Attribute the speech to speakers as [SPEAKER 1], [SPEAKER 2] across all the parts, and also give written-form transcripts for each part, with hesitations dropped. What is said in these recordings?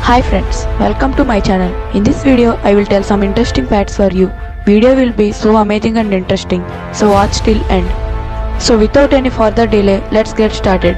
[SPEAKER 1] Hi friends, welcome to my channel. In this video, I will tell some interesting facts for you. Video will be so amazing and interesting, so watch till end. So without any further delay, let's get started.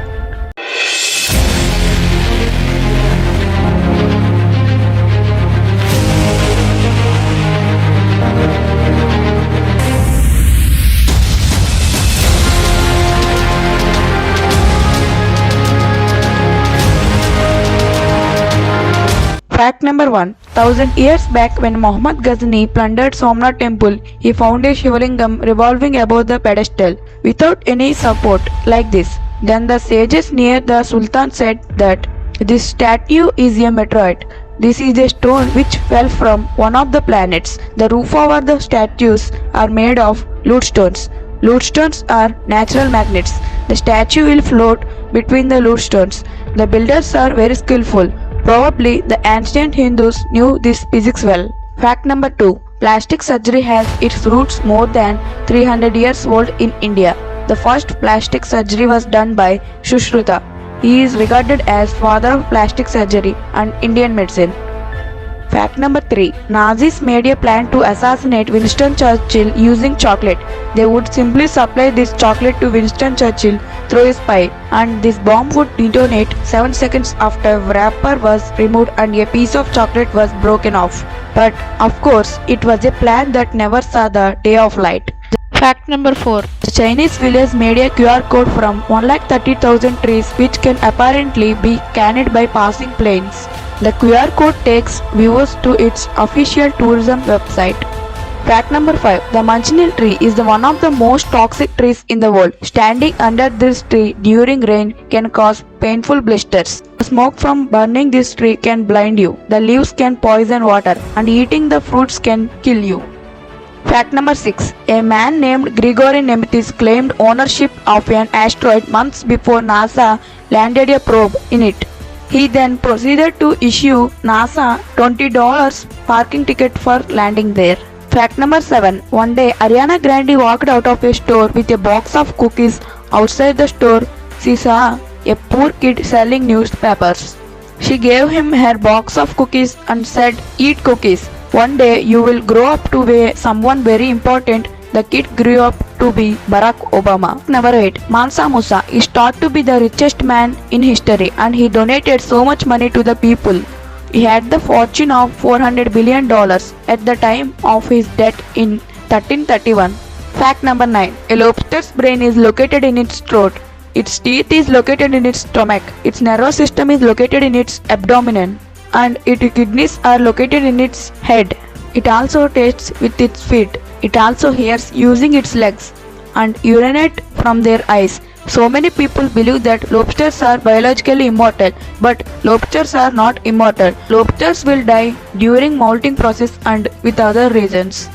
[SPEAKER 1] Fact number 1. 1000 years back, when Muhammad Ghazni plundered Somnath temple, he found a Shivalingam revolving above the pedestal without any support like this. Then the sages near the Sultan said that this statue is a meteorite. This is a stone which fell from one of the planets. The roof over the statues are made of lodestones. Lodestones are natural magnets. The statue will float between the lodestones. The builders are very skillful. Probably the ancient Hindus knew this physics well. Fact number 2. Plastic surgery has its roots more than 300 years old in India. The first plastic surgery was done by Sushruta. He is regarded as father of plastic surgery and Indian medicine. Fact number 3. Nazis made a plan to assassinate Winston Churchill using chocolate. They would simply supply this chocolate to Winston Churchill through a spy, and this bomb would detonate 7 seconds after wrapper was removed and a piece of chocolate was broken off. But of course, it was a plan that never saw the day of light. Fact number 4. The Chinese village made a QR code from 1,30,000 trees which can apparently be scanned by passing planes. The QR code takes viewers to its official tourism website. Fact number 5. The Manchineel tree is one of the most toxic trees in the world. Standing under this tree during rain can cause painful blisters. The smoke from burning this tree can blind you. The leaves can poison water, and eating the fruits can kill you. Fact number 6. A man named Grigory Nemetis claimed ownership of an asteroid months before NASA landed a probe in it. He then proceeded to issue NASA $20 parking ticket for landing there. Fact number 7. One day, Ariana Grande walked out of a store with a box of cookies. Outside the store, she saw a poor kid selling newspapers. She gave him her box of cookies and said, "Eat cookies. One day you will grow up to be someone very important." The kid grew up to be Barack Obama. Number 8. Mansa Musa is thought to be the richest man in history, and he donated so much money to the people. He had the fortune of $400 billion at the time of his death in 1331. Fact number 9. A lobster's brain is located in its throat. Its teeth is located in its stomach. Its nervous system is located in its abdomen, and its kidneys are located in its head. It also tastes with its feet. It also hears using its legs and urinate from their eyes. So many people believe that lobsters are biologically immortal, but lobsters are not immortal. Lobsters will die during molting process and with other reasons.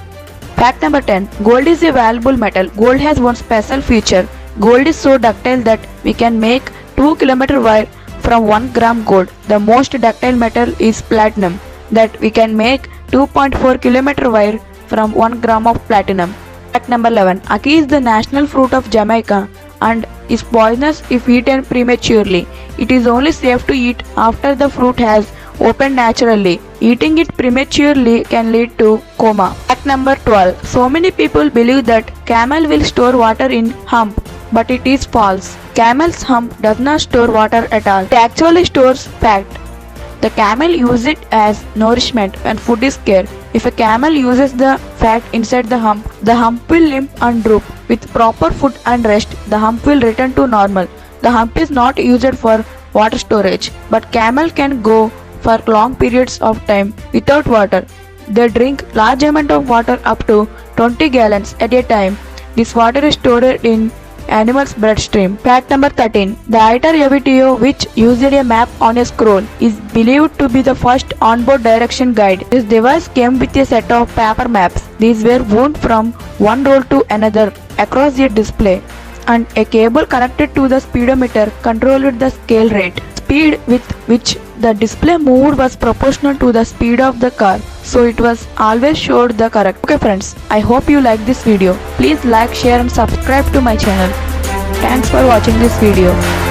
[SPEAKER 1] Fact number 10. Gold is a valuable metal. Gold has one special feature. Gold is so ductile that we can make 2 km wire from 1 gram gold. The most ductile metal is platinum, that we can make 2.4 km wire from 1 gram of platinum. Fact number 11. Ackee is the national fruit of Jamaica and is poisonous if eaten prematurely. It is only safe to eat after the fruit has opened naturally. Eating it prematurely can lead to coma. Fact number 12. So many people believe that camel will store water in hump, but it is false. Camel's hump does not store water at all. It actually stores fat. The camel uses it as nourishment when food is scarce. If a camel uses the fat inside the hump will limp and droop. With proper food and rest, the hump will return to normal. The hump is not used for water storage, but camel can go for long periods of time without water. They drink large amount of water up to 20 gallons at a time. This water is stored in animal's bloodstream. Fact number 13. The ITAR Avitio, which used a map on a scroll, is believed to be the first onboard direction guide. This device came with a set of paper maps. These were wound from one roll to another across a display, and a cable connected to the speedometer controlled the scale rate. Speed with which the display moved was proportional to the speed of the car, so it was always showed the correct. Okay friends, I hope you like this video. Please like, share and subscribe to my channel. Thanks for watching this video.